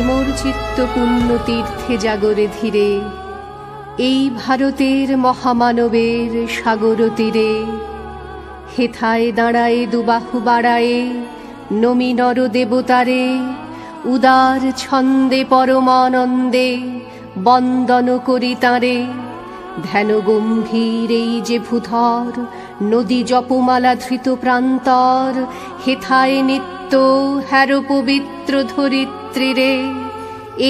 মোর চিত্ত পুণ্য তীর্থে জাগরে ধীরে, এই ভারতের মহামানবের সাগর তীরে। হেথায় দাঁড়ায়ে দুবাহু বাড়ায়ে নমি নর দেবতারে, উদার ছন্দে পরমানন্দে বন্দন করি তাঁরে। ধ্যান গম্ভীর এই যে ভূধর, নদী জপমালা ধৃত প্রান্তর। হেথায় নিত্য হ্যার পবিত্র ধরিত্রীরে,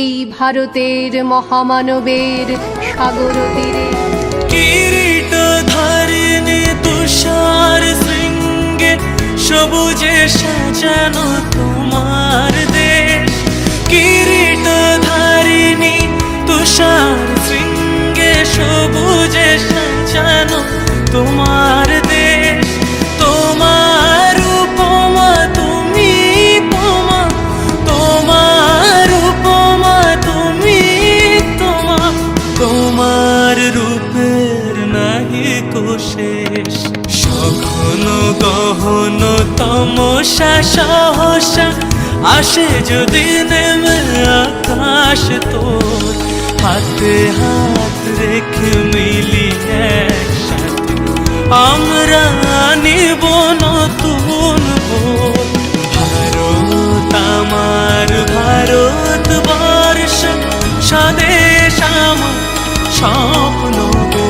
এই ভারতের মহামানবের সাগর তীরে। কিরীট ধারিণী তুষার শৃঙ্গে, সবুজে সাজানো তোমার দেশ। কিরীট ধারিণী তুষার শৃঙ্গে, সবুজে সাজানো তোমার দেশ। তোমার উপমা তুমি তোমা, তোমার উপমা তুমি তোমা, তোমার রূপের নাহি কোশেষ। সঘন গহন তমসা সহসা আসে যদি নেমে আকাশ তোর। হাতে হাত রেখে মিলি একসাথে আমরা নিব নতুন ভোর। ভারত আমার ভারতবর্ষ, স্বদেশ আমার স্বপ্ন গো।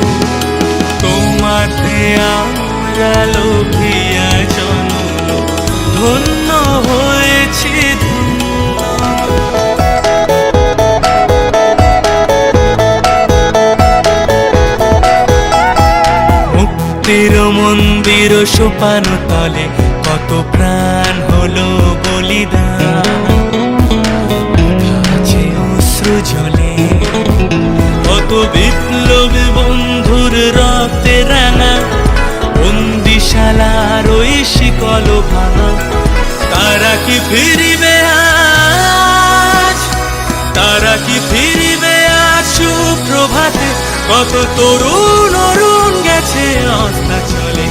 তোমাতে আমরা লোভিয়া জন্ম, ধন্য হয়েছি ধন্য। মুক্তির মন্দির সোপান তলে কত প্রাণ হলো বলিদান। আছে অশ্রু জলে কত বিপ্লবী বন্ধুর রক্তে রাঙা। বন্দিশালার ওই শিকল ভাঙা, তারা কি ফিরিবে আজ? তারা কি ফিরিবে আজ সুপ্রভাতে? কত তরুণ অরুণ গেছে অস্তাচলে।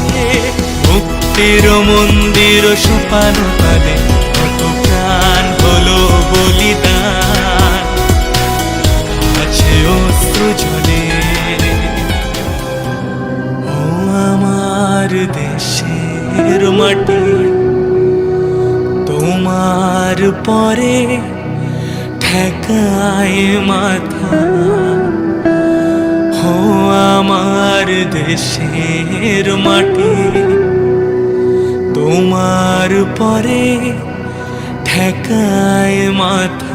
মুক্তির মন্দির সোপান তলে কত প্রাণ হলো বলিদান। আছে অশ্রু জলে। ও আমার দেশের মাটি, তোমার পরে ঠেকায় মাথা। ও আমার দেশের মাটি, তোমার পরে ঠেকায় মাথা।